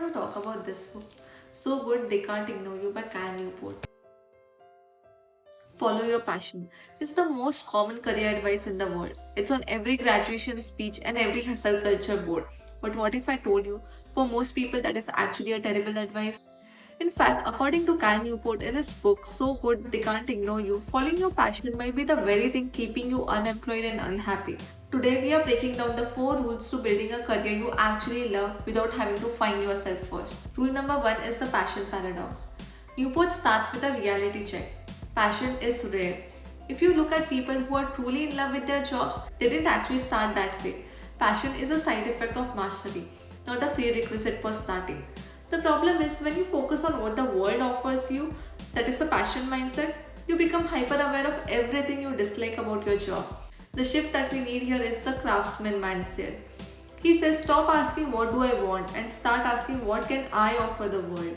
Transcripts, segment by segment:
to talk about this book, So Good They Can't Ignore You by Cal Newport. Follow your passion is the most common career advice in the world. It's on every graduation speech and every hustle culture board. But what if I told you, for most people, that is actually a terrible advice? In fact, according to Cal Newport in his book, So Good They Can't Ignore You, following your passion might be the very thing keeping you unemployed and unhappy. Today, we are breaking down the 4 rules to building a career you actually love without having to find yourself first. Rule number 1 is the passion paradox. Newport starts with a reality check. Passion is rare. If you look at people who are truly in love with their jobs, they didn't actually start that way. Passion is a side effect of mastery, not a prerequisite for starting. The problem is when you focus on what the world offers you, that is the passion mindset, you become hyper aware of everything you dislike about your job. The shift that we need here is the craftsman mindset. He says stop asking what do I want and start asking what can I offer the world.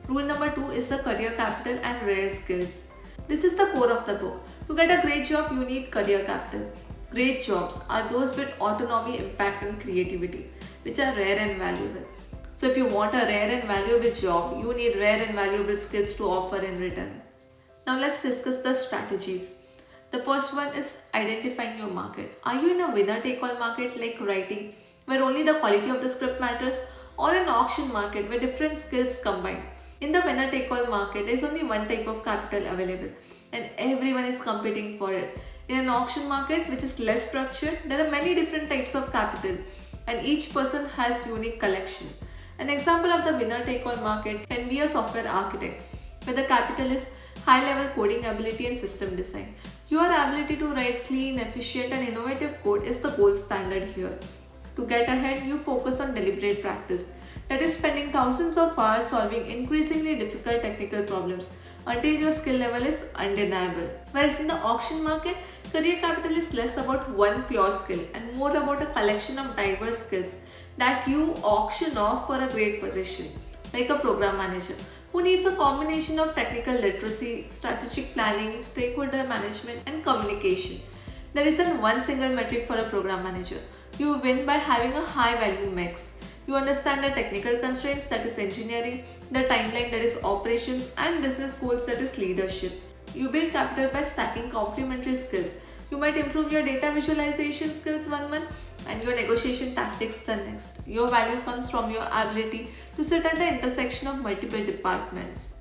Rule number 2 is the career capital and rare skills. This is the core of the book. To get a great job, you need career capital. Great jobs are those with autonomy, impact, and creativity, which are rare and valuable. So, if you want a rare and valuable job, you need rare and valuable skills to offer in return. Now, let's discuss the strategies. The first one is identifying your market. Are you in a winner take all market like writing, where only the quality of the script matters, or an auction market where different skills combine? In the winner take all market, there is only one type of capital available and everyone is competing for it. In an auction market, which is less structured, there are many different types of capital and each person has unique collection. An example of the winner take all market can be a software architect, where the capital is high level coding ability and system design. Your ability to write clean, efficient, and innovative code is the gold standard here. To get ahead, you focus on deliberate practice, that is, spending thousands of hours solving increasingly difficult technical problems until your skill level is undeniable. Whereas in the auction market, career capital is less about one pure skill and more about a collection of diverse skills that you auction off for a great position, like a program manager who needs a combination of technical literacy, strategic planning, stakeholder management, and communication. There isn't one single metric for a program manager. You win by having a high value mix. You understand the technical constraints, that is engineering, the timeline, that is operations, and business goals, that is leadership. You build capital by stacking complementary skills. You might improve your data visualization skills one month and your negotiation tactics the next. Your value comes from your ability to sit at the intersection of multiple departments.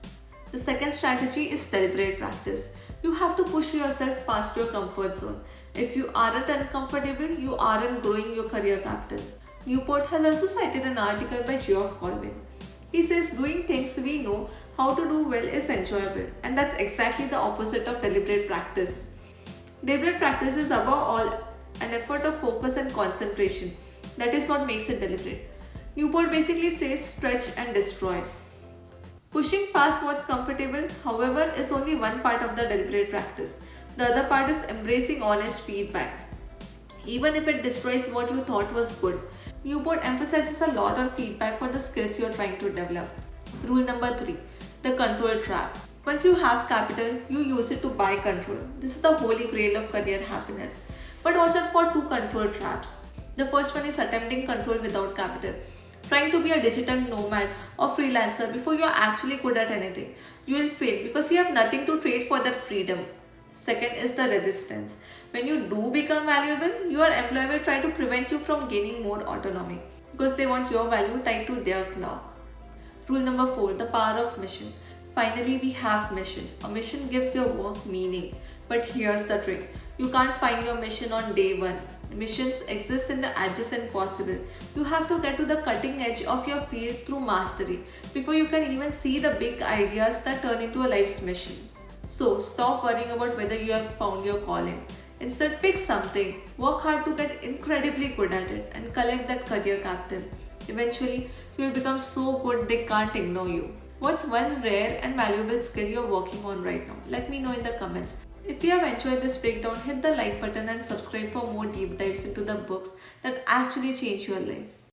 The second strategy is deliberate practice. You have to push yourself past your comfort zone. If you aren't uncomfortable, you aren't growing your career capital. Newport has also cited an article by Geoff Colvin. He says doing things we know how to do well is enjoyable, and that's exactly the opposite of deliberate practice. Deliberate practice is above all an effort of focus and concentration. That is what makes it deliberate. Newport basically says stretch and destroy. Pushing past what's comfortable, however, is only one part of the deliberate practice. The other part is embracing honest feedback, even if it destroys what you thought was good. Newport emphasizes a lot on feedback for the skills you are trying to develop. Rule number 3, the control trap. Once you have capital, you use it to buy control. This is the holy grail of career happiness. But watch out for 2 control traps. The first one is attempting control without capital. Trying to be a digital nomad or freelancer before you are actually good at anything. You will fail because you have nothing to trade for that freedom. Second is the resistance. When you do become valuable, your employer will try to prevent you from gaining more autonomy because they want your value tied to their clock. Rule number 4, the power of mission. Finally, we have mission. A mission gives your work meaning. But here's the trick. You can't find your mission on day 1. Missions exist in the adjacent possible. You have to get to the cutting edge of your field through mastery before you can even see the big ideas that turn into a life's mission. So stop worrying about whether you have found your calling. Instead, pick something, work hard to get incredibly good at it, and collect that career capital. Eventually, you will become so good they can't ignore you. What's one rare and valuable skill you're working on right now? Let me know in the comments. If you have enjoyed this breakdown, hit the like button and subscribe for more deep dives into the books that actually change your life.